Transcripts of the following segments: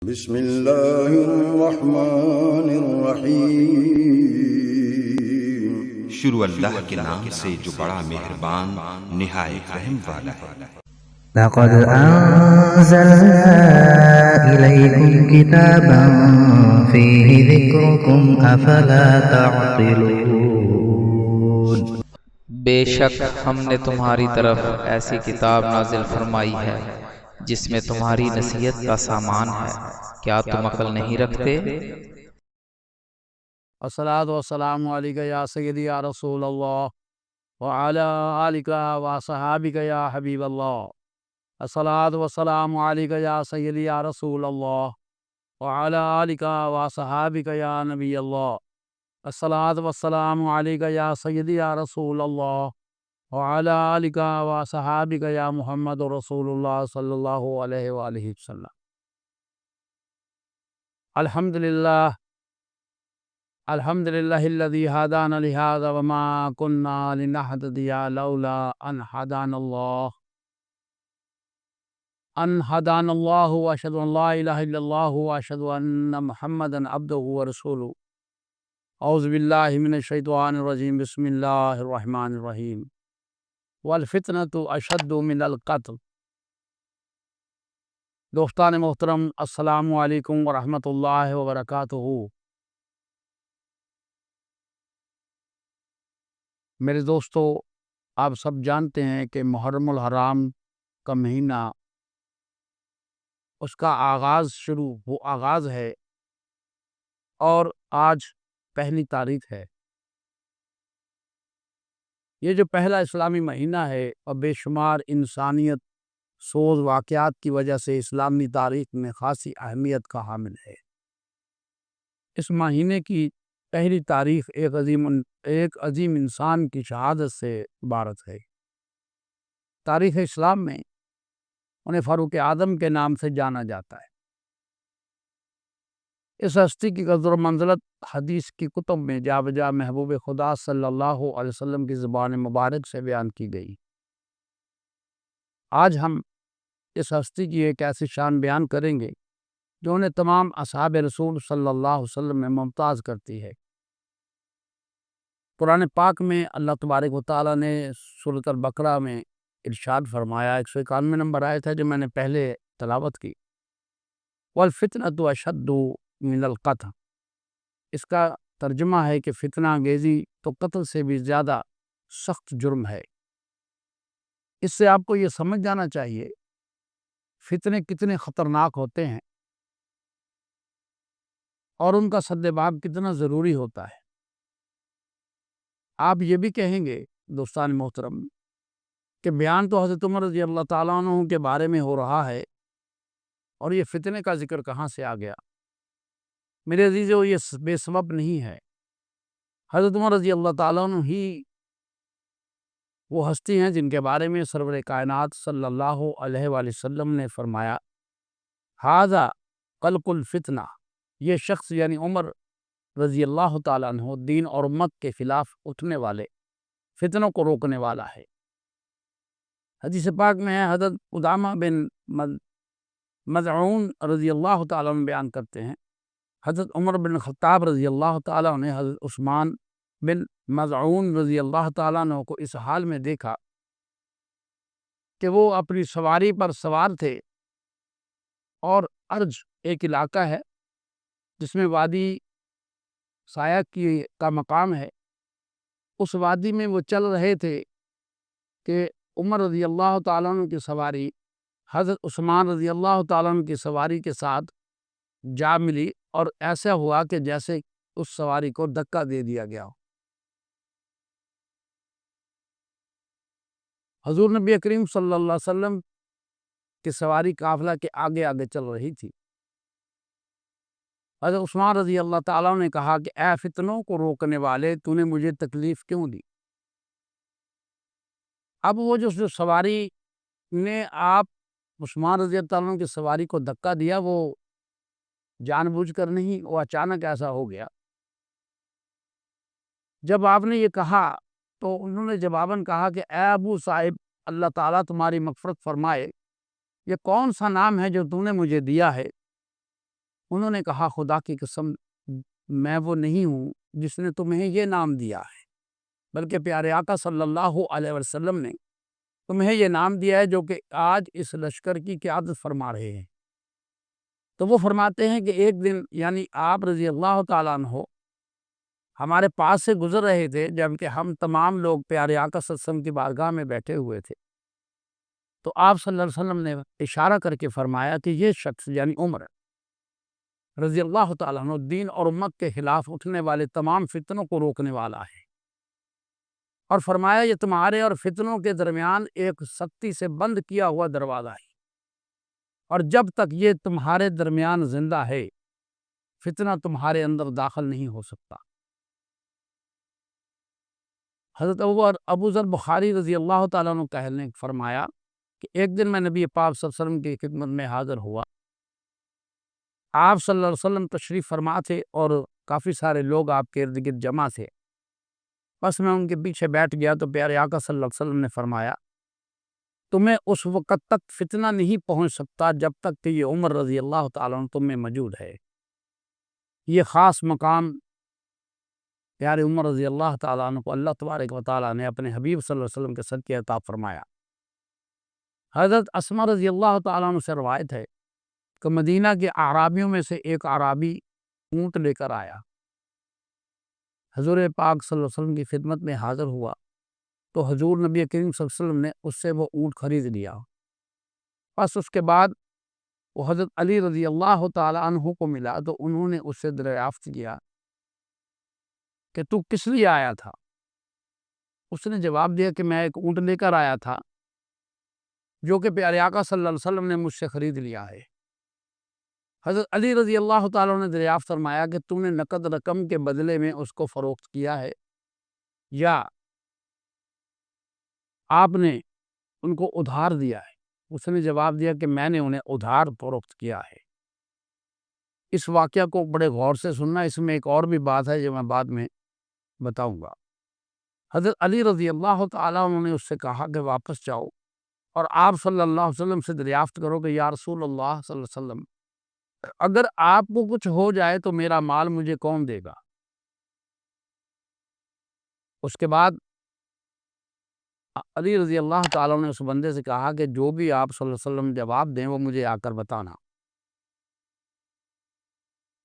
بسم اللہ الرحمن الرحیم۔ شروع اللہ کے نام سے جو بڑا مہربان نہایت رحم والا ہے۔ لقد أنزلنا إليكم كتابا فيه ذكركم أفلا تعقلون۔ بے شک ہم نے تمہاری طرف ایسی کتاب نازل فرمائی ہے جس میں تمہاری نصیحت کا سامان ہے، کیا تم عقل نہیں رکھتے؟ الصلاۃ والسلام علیک یا سیدی یا رسول اللہ وعلی آلک وصحابک یا حبیب اللہ۔ الصلاۃ والسلام علیک یا سیدی یا رسول اللہ وعلی آلک وصحابک یا نبی اللہ۔ الصلاۃ والسلام علیک یا سیدی یا رسول اللہ وعلی آلک وصحابک یا محمد رسول اللہ صلی اللہ علیہ وآلہ وسلم۔ الحمدللہ الحمدللہ الذی ہدانا لہذا وما كنا لنہتدی لولا ان ہدانا اللہ واشہد ان لا الہ الا اللہ واشہد ان محمدا عبدہ ورسولہ۔ اعوذ باللہ من الشیطان الرجیم، بسم اللہ الرحمن الرحیم۔ والفتنۃ اشد من القتل۔ دوستان محترم، السلام علیکم ورحمۃ اللہ وبرکاتہ۔ میرے دوستو، آپ سب جانتے ہیں کہ محرم الحرام کا مہینہ، اس کا وہ آغاز ہے اور آج پہلی تاریخ ہے۔ یہ جو پہلا اسلامی مہینہ ہے اور بے شمار انسانیت سوز واقعات کی وجہ سے اسلامی تاریخ میں خاصی اہمیت کا حامل ہے۔ اس مہینے کی پہلی تاریخ ایک عظیم انسان کی شہادت سے عبارت ہے۔ تاریخ اسلام میں انہیں فاروق اعظم کے نام سے جانا جاتا ہے۔ اس ہستی کی قدر و منزلت حدیث کی کتب میں جا بجا محبوب خدا صلی اللہ علیہ وسلم کی زبان مبارک سے بیان کی گئی۔ آج ہم اس ہستی کی ایک ایسی شان بیان کریں گے جو انہیں تمام اصحاب رسول صلی اللہ علیہ وسلم میں ممتاز کرتی ہے۔ قرآن پاک میں اللہ تبارک و تعالیٰ نے سورۃ البقرہ میں ارشاد فرمایا، 191 نمبر آیت ہے جو میں نے پہلے تلاوت کی، والفتنۃ اشد من القتل۔ اس کا ترجمہ ہے کہ فتنہ انگیزی تو قتل سے بھی زیادہ سخت جرم ہے۔ اس سے آپ کو یہ سمجھ جانا چاہیے فتنے کتنے خطرناک ہوتے ہیں اور ان کا سد باب کتنا ضروری ہوتا ہے۔ آپ یہ بھی کہیں گے دوستان محترم کہ بیان تو حضرت عمر رضی اللہ تعالیٰ عنہ کے بارے میں ہو رہا ہے اور یہ فتنے کا ذکر کہاں سے آ گیا؟ میرے عزیزو، یہ بے سبب نہیں ہے۔ حضرت عمر رضی اللہ تعالیٰ عنہ ہی وہ ہستی ہیں جن کے بارے میں سرور کائنات صلی اللہ علیہ وآلہ وسلم نے فرمایا، ھذا قلق الفتنہ، یہ شخص یعنی عمر رضی اللہ تعالیٰ عنہ دین اور امت کے خلاف اٹھنے والے فتنوں کو روکنے والا ہے۔ حدیث پاک میں ہے، حضرت قدامہ بن مظعون رضی اللہ تعالیٰ عنہ بیان کرتے ہیں، حضرت عمر بن خطاب رضی اللہ تعالیٰ عنہ نے حضرت عثمان بن مظعون رضی اللہ تعالیٰ عنہ کو اس حال میں دیکھا کہ وہ اپنی سواری پر سوار تھے اور ارج ایک علاقہ ہے جس میں وادی سایہ کا مقام ہے، اس وادی میں وہ چل رہے تھے کہ عمر رضی اللہ تعالیٰ عنہ کی سواری حضرت عثمان رضی اللہ تعالیٰ عنہ کی سواری کے ساتھ جا ملی اور ایسا ہوا کہ جیسے اس سواری کو دھکا دے دیا گیا ہو۔ حضور نبی کریم صلی اللہ علیہ وسلم کی سواری قافلہ کے آگے آگے چل رہی تھی۔ حضرت عثمان رضی اللہ تعالیٰ نے کہا کہ اے فتنوں کو روکنے والے، تو نے مجھے تکلیف کیوں دی؟ اب وہ جو سواری نے آپ عثمان رضی اللہ تعالیٰ کی سواری کو دھکا دیا، وہ جان بوجھ کر نہیں، وہ اچانک ایسا ہو گیا۔ جب آپ نے یہ کہا تو انہوں نے جواباً کہا کہ اے ابو صاحب، اللہ تعالیٰ تمہاری مغفرت فرمائے، یہ کون سا نام ہے جو تم نے مجھے دیا ہے انہوں نے کہا خدا کی قسم میں وہ نہیں ہوں جس نے تمہیں یہ نام دیا ہے، بلکہ پیارے آقا صلی اللہ علیہ وسلم نے تمہیں یہ نام دیا ہے جو کہ آج اس لشکر کی قیادت فرما رہے ہیں۔ تو وہ فرماتے ہیں کہ ایک دن یعنی آپ رضی اللہ تعالیٰ عنہ ہمارے پاس سے گزر رہے تھے، جبکہ ہم تمام لوگ پیارے آقا صلی اللہ علیہ وسلم کی بارگاہ میں بیٹھے ہوئے تھے، تو آپ صلی اللہ علیہ وسلم نے اشارہ کر کے فرمایا کہ یہ شخص یعنی عمر رضی اللہ تعالیٰ عنہ دین اور امت کے خلاف اٹھنے والے تمام فتنوں کو روکنے والا ہے، اور فرمایا یہ تمہارے اور فتنوں کے درمیان ایک سختی سے بند کیا ہوا دروازہ ہے، اور جب تک یہ تمہارے درمیان زندہ ہے فتنہ تمہارے اندر داخل نہیں ہو سکتا۔ حضرت ابو ذر بخاری رضی اللہ تعالیٰ عنہ کہنے فرمایا کہ ایک دن میں نبی پاک صلی اللہ علیہ وسلم کی خدمت میں حاضر ہوا، آپ صلی اللہ علیہ وسلم تشریف فرما تھے اور کافی سارے لوگ آپ کے ارد گرد جمع تھے، بس میں ان کے پیچھے بیٹھ گیا تو پیارے آقا صلی اللہ علیہ وسلم نے فرمایا تمہیں اس وقت تک فتنہ نہیں پہنچ سکتا جب تک کہ یہ عمر رضی اللہ تعالیٰ عنہ تم میں موجود ہے۔ یہ خاص مقام پیارے عمر رضی اللہ تعالیٰ عنہ کو اللہ تبارک و تعالیٰ نے اپنے حبیب صلی اللہ علیہ وسلم کے صدقے عطا فرمایا۔ حضرت اسماء رضی اللہ تعالیٰ عنہ سے روایت ہے کہ مدینہ کے اعرابیوں میں سے ایک اعرابی اونٹ لے کر آیا، حضور پاک صلی اللہ علیہ وسلم کی خدمت میں حاضر ہوا تو حضور نبی کریم صلی اللہ علیہ وسلم نے اس سے وہ اونٹ خرید لیا۔ بس اس کے بعد وہ حضرت علی رضی اللہ تعالیٰ عنہ کو ملا تو انہوں نے اس سے دریافت کیا کہ تو کس لیے آیا تھا؟ اس نے جواب دیا کہ میں ایک اونٹ لے کر آیا تھا جو کہ پیارے آقا صلی اللہ علیہ وسلم نے مجھ سے خرید لیا ہے۔ حضرت علی رضی اللہ تعالیٰ نے دریافت فرمایا کہ تم نے نقد رقم کے بدلے میں اس کو فروخت کیا ہے یا آپ نے ان کو ادھار دیا ہے؟ اس نے جواب دیا کہ میں نے انہیں ادھار فروخت کیا ہے۔ اس واقعہ کو بڑے غور سے سننا، اس میں ایک اور بھی بات ہے جو میں بعد میں بتاؤں گا۔ حضرت علی رضی اللہ تعالیٰ عنہ نے اس سے کہا کہ واپس جاؤ اور آپ صلی اللہ علیہ وسلم سے دریافت کرو کہ یا رسول اللہ صلی اللہ علیہ وسلم اگر آپ کو کچھ ہو جائے تو میرا مال مجھے کون دے گا؟ اس کے بعد علی رضی اللہ تعالیٰ نے اس بندے سے کہا کہ جو بھی آپ صلی اللہ علیہ وسلم جواب دیں وہ مجھے آ کر بتانا۔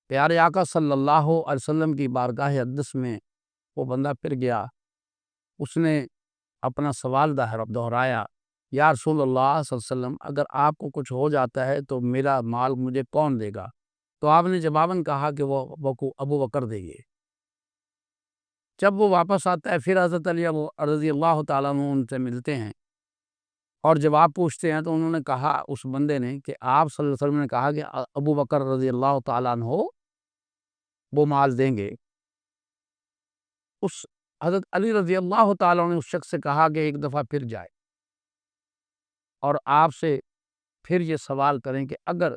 پیارے آقا صلی اللہ علیہ وسلم کی بارگاہ اقدس میں وہ بندہ پھر گیا، اس نے اپنا سوال دہرایا، یا رسول اللہ صلی اللہ علیہ وسلم اگر آپ کو کچھ ہو جاتا ہے تو میرا مال مجھے کون دے گا؟ تو آپ نے جواباً کہا کہ وہ ابو بکر دیں گے۔ جب وہ واپس آتا ہے پھر حضرت علی رضی اللہ تعالیٰ عنہ ان سے ملتے ہیں اور جواب پوچھتے ہیں تو انہوں نے کہا، اس بندے نے، کہ آپ صلی اللہ علیہ وسلم نے کہا کہ ابو بکر رضی اللہ تعالیٰ عنہ وہ مال دیں گے۔ اس حضرت علی رضی اللہ تعالیٰ نے اس شخص سے کہا کہ ایک دفعہ پھر جائے اور آپ سے پھر یہ سوال کریں کہ اگر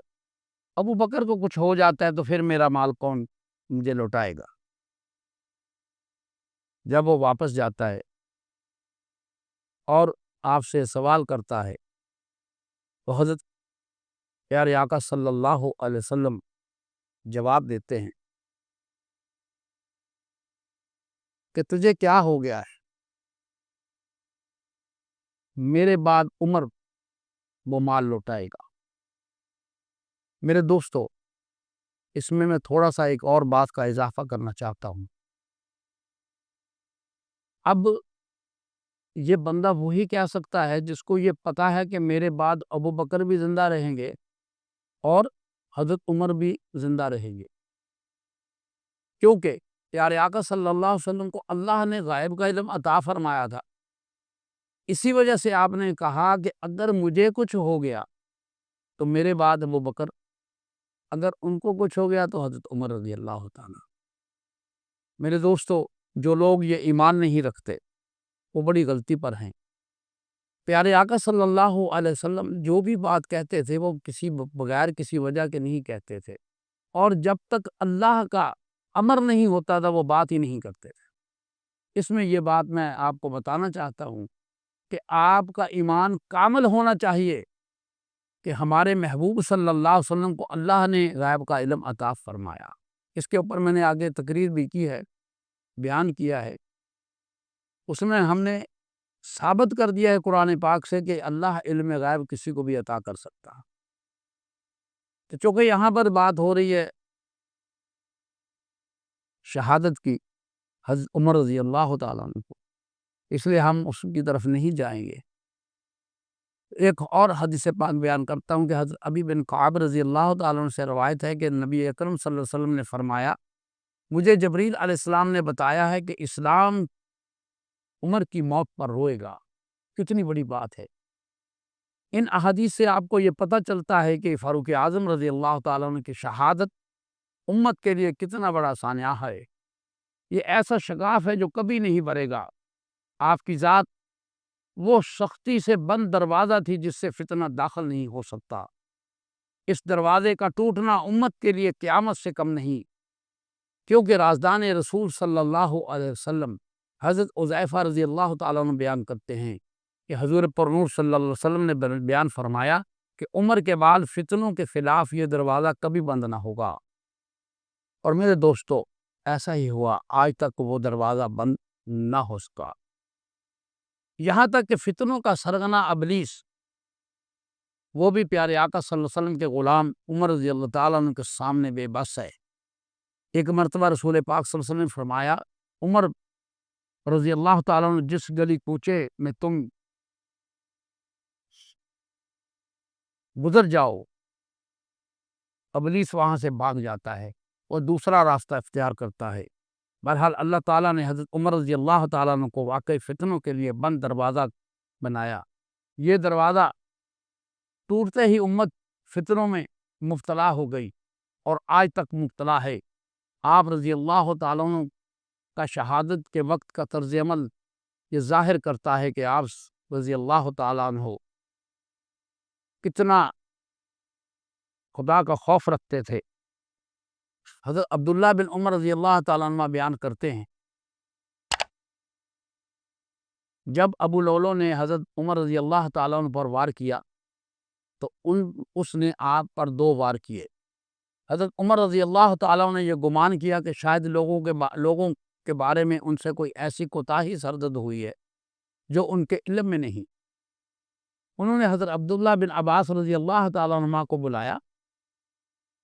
ابو بکر کو کچھ ہو جاتا ہے تو پھر میرا مال کون مجھے لوٹائے گا؟ جب وہ واپس جاتا ہے اور آپ سے سوال کرتا ہے تو حضرت پیارے آقا صلی اللہ علیہ وسلم جواب دیتے ہیں کہ تجھے کیا ہو گیا ہے؟ میرے بعد عمر وہ مال لوٹائے گا۔ میرے دوستو، اس میں تھوڑا سا ایک اور بات کا اضافہ کرنا چاہتا ہوں۔ اب یہ بندہ وہی کہہ سکتا ہے جس کو یہ پتا ہے کہ میرے بعد ابو بکر بھی زندہ رہیں گے اور حضرت عمر بھی زندہ رہیں گے، کیونکہ پیارے آقا صلی اللہ علیہ وسلم کو اللہ نے غائب کا علم عطا فرمایا تھا۔ اسی وجہ سے آپ نے کہا کہ اگر مجھے کچھ ہو گیا تو میرے بعد ابو بکر، اگر ان کو کچھ ہو گیا تو حضرت عمر رضی اللہ تعالیٰ۔ میرے دوستو، جو لوگ یہ ایمان نہیں رکھتے وہ بڑی غلطی پر ہیں۔ پیارے آقا صلی اللہ علیہ وسلم جو بھی بات کہتے تھے وہ بغیر کسی وجہ کے نہیں کہتے تھے، اور جب تک اللہ کا امر نہیں ہوتا تھا وہ بات ہی نہیں کرتے تھے۔ اس میں یہ بات میں آپ کو بتانا چاہتا ہوں کہ آپ کا ایمان کامل ہونا چاہیے کہ ہمارے محبوب صلی اللہ علیہ وسلم کو اللہ نے غیب کا علم عطا فرمایا۔ اس کے اوپر میں نے آگے تقریر بھی کی ہے، بیان کیا ہے۔ اس میں ہم نے ثابت کر دیا ہے قرآن پاک سے کہ اللہ علم غیب کسی کو بھی عطا کر سکتا۔ تو چونکہ یہاں پر بات ہو رہی ہے شہادت کی حضرت عمر رضی اللہ تعالیٰ عنہ کو، اس لیے ہم اس کی طرف نہیں جائیں گے۔ ایک اور حدیث پاک بیان کرتا ہوں کہ حضرت ابی بن کعب رضی اللہ تعالیٰ عنہ سے روایت ہے کہ نبی اکرم صلی اللہ علیہ وسلم نے فرمایا، مجھے جبریل علیہ السلام نے بتایا ہے کہ اسلام عمر کی موت پر روئے گا۔ کتنی بڑی بات ہے۔ ان احادیث سے آپ کو یہ پتہ چلتا ہے کہ فاروق اعظم رضی اللہ تعالیٰ عنہ کی شہادت امت کے لیے کتنا بڑا سانحہ ہے۔ یہ ایسا شگاف ہے جو کبھی نہیں بھرے گا۔ آپ کی ذات وہ سختی سے بند دروازہ تھی جس سے فتنہ داخل نہیں ہو سکتا۔ اس دروازے کا ٹوٹنا امت کے لیے قیامت سے کم نہیں، کیونکہ رازدان رسول صلی اللہ علیہ وسلم حضرت حذیفہ رضی اللہ تعالیٰ عنہ بیان کرتے ہیں کہ حضور پر نور صلی اللہ علیہ وسلم نے بیان فرمایا کہ عمر کے بعد فتنوں کے خلاف یہ دروازہ کبھی بند نہ ہوگا۔ اور میرے دوستو، ایسا ہی ہوا، آج تک وہ دروازہ بند نہ ہو سکا، یہاں تک کہ فتنوں کا سرغنہ ابلیس، وہ بھی پیارے آقا صلی اللہ علیہ وسلم کے غلام عمر رضی اللہ تعالیٰ عنہ کے سامنے بے بس ہے۔ ایک مرتبہ رسول پاک صلی اللہ علیہ وسلم نے فرمایا، عمر رضی اللہ تعالیٰ عنہ جس گلی کوچے میں تم گزر جاؤ، ابلیس وہاں سے بھاگ جاتا ہے اور دوسرا راستہ اختیار کرتا ہے۔ بہرحال اللہ تعالیٰ نے حضرت عمر رضی اللہ تعالیٰ عنہ کو واقعی فتنوں کے لیے بند دروازہ بنایا۔ یہ دروازہ ٹوٹتے ہی امت فتنوں میں مبتلا ہو گئی اور آج تک مبتلا ہے۔ آپ رضی اللہ تعالیٰ عنہ کا شہادت کے وقت کا طرز عمل یہ ظاہر کرتا ہے کہ آپ رضی اللہ تعالیٰ عنہ کتنا خدا کا خوف رکھتے تھے۔ حضرت عبداللہ بن عمر رضی اللہ تعالیٰ عنہ بیان کرتے ہیں، جب ابو لولو نے حضرت عمر رضی اللہ تعالیٰ عنہ پر وار کیا تو اس نے آپ پر 2 وار کیے۔ حضرت عمر رضی اللہ تعالیٰ عنہ نے یہ گمان کیا کہ شاید لوگوں کے بارے میں ان سے کوئی ایسی کوتاہی سرزد ہوئی ہے جو ان کے علم میں نہیں۔ انہوں نے حضرت عبداللہ بن عباس رضی اللہ تعالیٰ عنہ کو بلایا،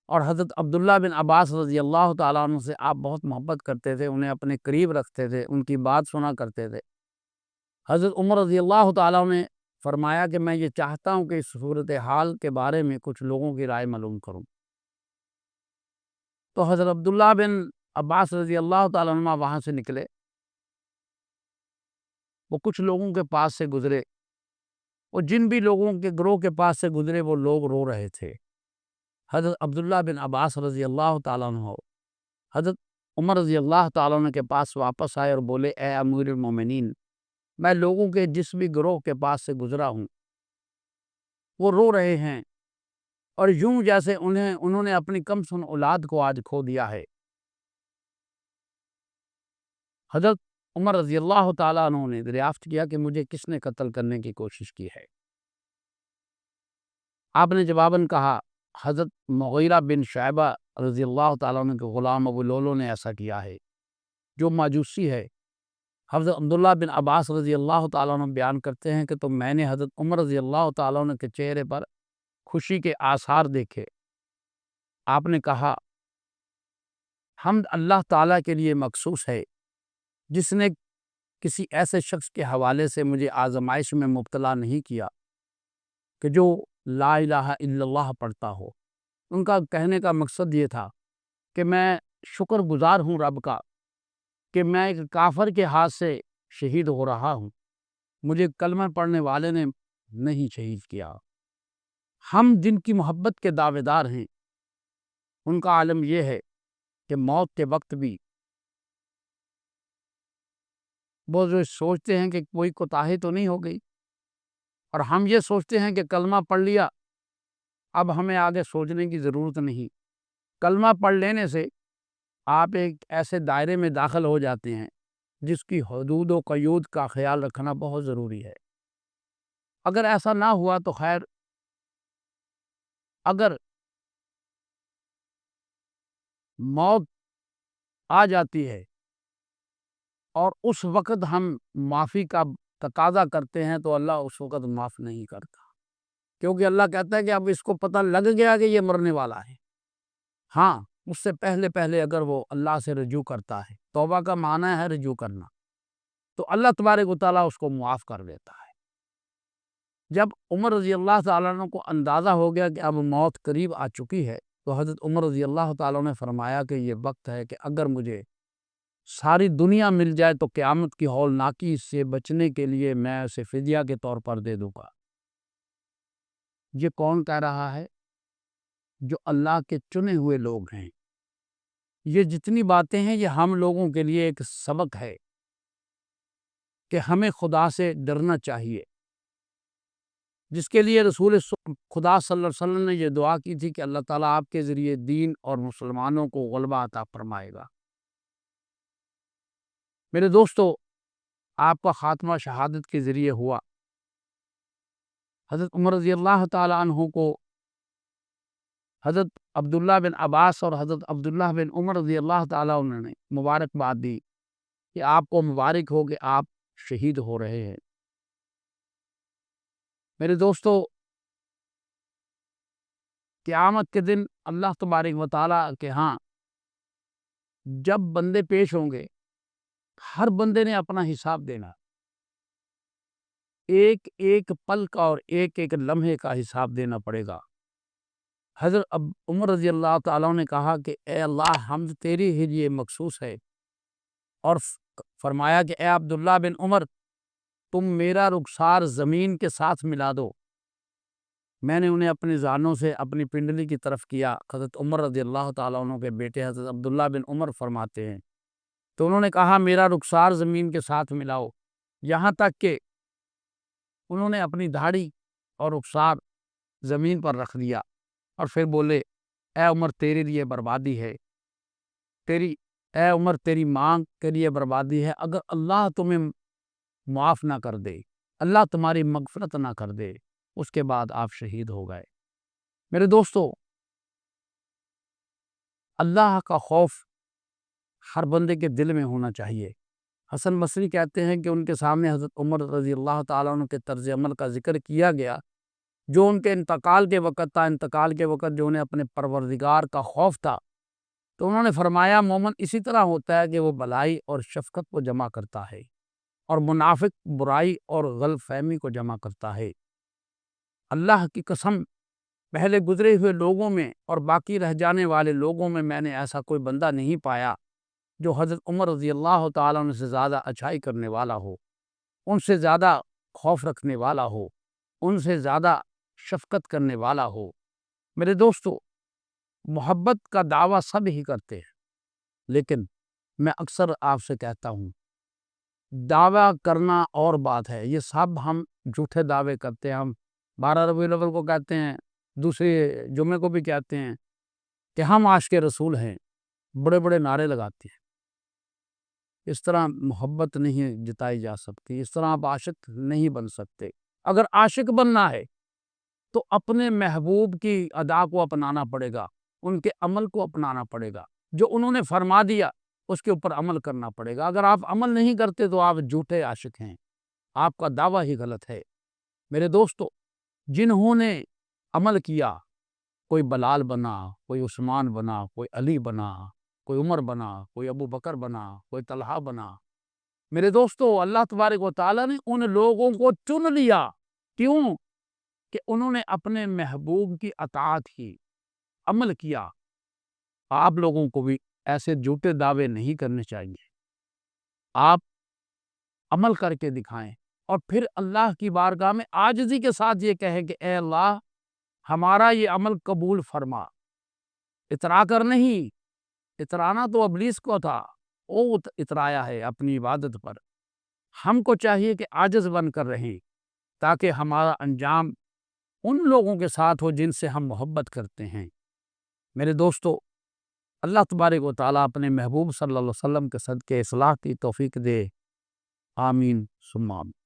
اور حضرت عبداللہ بن عباس رضی اللہ تعالیٰ عنہ سے آپ بہت محبت کرتے تھے، انہیں اپنے قریب رکھتے تھے، ان کی بات سنا کرتے تھے۔ حضرت عمر رضی اللہ تعالیٰ عنہ نے فرمایا کہ میں یہ چاہتا ہوں کہ اس صورتحال کے بارے میں کچھ لوگوں کی رائے معلوم کروں۔ تو حضرت عبداللہ بن عباس رضی اللہ تعالیٰ عنہ وہاں سے نکلے، وہ کچھ لوگوں کے پاس سے گزرے، اور جن بھی لوگوں کے گروہ کے پاس سے گزرے وہ لوگ رو رہے تھے۔ حضرت عبداللہ بن عباس رضی اللہ تعالیٰ عنہ حضرت عمر رضی اللہ تعالیٰ عنہ کے پاس واپس آئے اور بولے، اے امیر المومنین، میں لوگوں کے جس بھی گروہ کے پاس سے گزرا ہوں وہ رو رہے ہیں، اور یوں جیسے انہوں نے اپنی کم سن اولاد کو آج کھو دیا ہے۔ حضرت عمر رضی اللہ تعالیٰ عنہ نے دریافت کیا کہ مجھے کس نے قتل کرنے کی کوشش کی ہے؟ آپ نے جواباً کہا، حضرت مغیرہ بن شعبہ رضی اللہ تعالیٰ عنہ کے غلام ابو لولو نے ایسا کیا ہے جو ماجوسی ہے۔ حضرت عبداللہ بن عباس رضی اللہ تعالیٰ عنہ بیان کرتے ہیں کہ تو میں نے حضرت عمر رضی اللہ تعالیٰ عنہ کے چہرے پر خوشی کے آثار دیکھے۔ آپ نے کہا، حمد اللہ تعالیٰ کے لیے مخصوص ہے جس نے کسی ایسے شخص کے حوالے سے مجھے آزمائش میں مبتلا نہیں کیا کہ جو لا الہ الا اللہ پڑھتا ہو۔ ان کا کہنے کا مقصد یہ تھا کہ میں شکر گزار ہوں رب کا کہ میں ایک کافر کے ہاتھ سے شہید ہو رہا ہوں، مجھے کلمہ پڑھنے والے نے نہیں شہید کیا۔ ہم جن کی محبت کے دعوے دار ہیں ان کا عالم یہ ہے کہ موت کے وقت بھی وہ جو سوچتے ہیں کہ کوئی کوتاہی تو نہیں ہو گئی، اور ہم یہ سوچتے ہیں کہ کلمہ پڑھ لیا، اب ہمیں آگے سوچنے کی ضرورت نہیں۔ کلمہ پڑھ لینے سے آپ ایک ایسے دائرے میں داخل ہو جاتے ہیں جس کی حدود و قیود کا خیال رکھنا بہت ضروری ہے۔ اگر ایسا نہ ہوا تو خیر اگر موت آ جاتی ہے اور اس وقت ہم معافی کا تقاضا کرتے ہیں تو اللہ اس وقت معاف نہیں کرتا، کیونکہ اللہ کہتا ہے کہ اب اس کو پتہ لگ گیا کہ یہ مرنے والا ہے۔ ہاں، اس سے پہلے پہلے اگر وہ اللہ سے رجوع کرتا ہے، توبہ کا معنی ہے رجوع کرنا، تو اللہ تبارک و تعالیٰ اس کو معاف کر دیتا ہے۔ جب عمر رضی اللہ تعالیٰ عنہ کو اندازہ ہو گیا کہ اب موت قریب آ چکی ہے، تو حضرت عمر رضی اللہ تعالیٰ نے فرمایا کہ یہ وقت ہے کہ اگر مجھے ساری دنیا مل جائے تو قیامت کی ہولناکی سے بچنے کے لیے میں اسے فدیہ کے طور پر دے دوں گا۔ یہ کون کہہ رہا ہے؟ جو اللہ کے چنے ہوئے لوگ ہیں۔ یہ جتنی باتیں ہیں یہ ہم لوگوں کے لیے ایک سبق ہے کہ ہمیں خدا سے ڈرنا چاہیے، جس کے لیے رسول خدا صلی اللہ علیہ وسلم نے یہ دعا کی تھی کہ اللہ تعالیٰ آپ کے ذریعے دین اور مسلمانوں کو غلبہ عطا فرمائے گا۔ میرے دوستو، آپ کا خاتمہ شہادت کے ذریعے ہوا۔ حضرت عمر رضی اللہ تعالیٰ عنہ کو حضرت عبداللہ بن عباس اور حضرت عبداللہ بن عمر رضی اللہ تعالیٰ عنہ نے مبارکباد دی کہ آپ کو مبارک ہو کہ آپ شہید ہو رہے ہیں۔ میرے دوستو، قیامت کے دن اللہ تبارک و تعالیٰ کے ہاں جب بندے پیش ہوں گے، ہر بندے نے اپنا حساب دینا، ایک ایک پل کا اور ایک ایک لمحے کا حساب دینا پڑے گا۔ حضرت عمر رضی اللہ تعالیٰ نے کہا کہ اے اللہ، ہم تیری ہی لیے مخصوص ہے، اور فرمایا کہ اے عبداللہ بن عمر، تم میرا رخسار زمین کے ساتھ ملا دو۔ میں نے انہیں اپنی زانوں سے اپنی پنڈلی کی طرف کیا۔ حضرت عمر رضی اللہ تعالیٰ عنہ کے بیٹے حضرت عبداللہ بن عمر فرماتے ہیں تو انہوں نے کہا میرا رخسار زمین کے ساتھ ملاؤ، یہاں تک کہ انہوں نے اپنی داڑھی اور رخسار زمین پر رکھ دیا اور پھر بولے اے عمر تیرے لیے بربادی ہے، اے عمر تیری مانگ کے لیے بربادی ہے، اگر اللہ تمہیں معاف نہ کر دے، اللہ تمہاری مغفرت نہ کر دے۔ اس کے بعد آپ شہید ہو گئے۔ میرے دوستو، اللہ کا خوف ہر بندے کے دل میں ہونا چاہیے۔ حسن بصری کہتے ہیں کہ ان کے سامنے حضرت عمر رضی اللہ تعالیٰ عنہ کے طرز عمل کا ذکر کیا گیا جو ان کے انتقال کے وقت تھا۔ انتقال کے وقت جو انہیں اپنے پروردگار کا خوف تھا، تو انہوں نے فرمایا مومن اسی طرح ہوتا ہے کہ وہ بلائی اور شفقت کو جمع کرتا ہے، اور منافق برائی اور غلط فہمی کو جمع کرتا ہے۔ اللہ کی قسم، پہلے گزرے ہوئے لوگوں میں اور باقی رہ جانے والے لوگوں میں نے ایسا کوئی بندہ نہیں پایا جو حضرت عمر رضی اللہ تعالیٰ عنہ سے زیادہ اچھائی کرنے والا ہو، ان سے زیادہ خوف رکھنے والا ہو، ان سے زیادہ شفقت کرنے والا ہو۔ میرے دوستو، محبت کا دعویٰ سب ہی کرتے ہیں، لیکن میں اکثر آپ سے کہتا ہوں دعویٰ کرنا اور بات ہے، یہ سب ہم جھوٹے دعوے کرتے ہیں۔ ہم 12 ربیع الاول کو کہتے ہیں، دوسرے جمعے کو بھی کہتے ہیں کہ ہم عاشق رسول ہیں، بڑے بڑے نعرے لگاتے ہیں۔ اس طرح محبت نہیں جتائی جا سکتی، اس طرح آپ عاشق نہیں بن سکتے۔ اگر عاشق بننا ہے تو اپنے محبوب کی ادا کو اپنانا پڑے گا، ان کے عمل کو اپنانا پڑے گا، جو انہوں نے فرما دیا اس کے اوپر عمل کرنا پڑے گا۔ اگر آپ عمل نہیں کرتے تو آپ جھوٹے عاشق ہیں، آپ کا دعویٰ ہی غلط ہے۔ میرے دوستو، جنہوں نے عمل کیا، کوئی بلال بنا، کوئی عثمان بنا، کوئی علی بنا، کوئی عمر بنا، کوئی ابو بکر بنا، کوئی طلحہ بنا، میرے دوستو اللہ تبارک و تعالیٰ نے ان لوگوں کو چن لیا۔ کیوں؟ کہ انہوں نے اپنے محبوب کی اطاعت کی، عمل کیا۔ آپ لوگوں کو بھی ایسے جھوٹے دعوے نہیں کرنے چاہیے، آپ عمل کر کے دکھائیں اور پھر اللہ کی بارگاہ میں عاجزی کے ساتھ یہ کہیں کہ اے اللہ، ہمارا یہ عمل قبول فرما۔ اترا کر نہیں، اترانا تو ابلیس کو تھا، وہ اترایا ہے اپنی عبادت پر۔ ہم کو چاہیے کہ عاجز بن کر رہیں تاکہ ہمارا انجام ان لوگوں کے ساتھ ہو جن سے ہم محبت کرتے ہیں۔ میرے دوستو، اللہ تبارک و تعالیٰ اپنے محبوب صلی اللہ علیہ وسلم کے صدقے اصلاح کی توفیق دے، آمین ثم آمین۔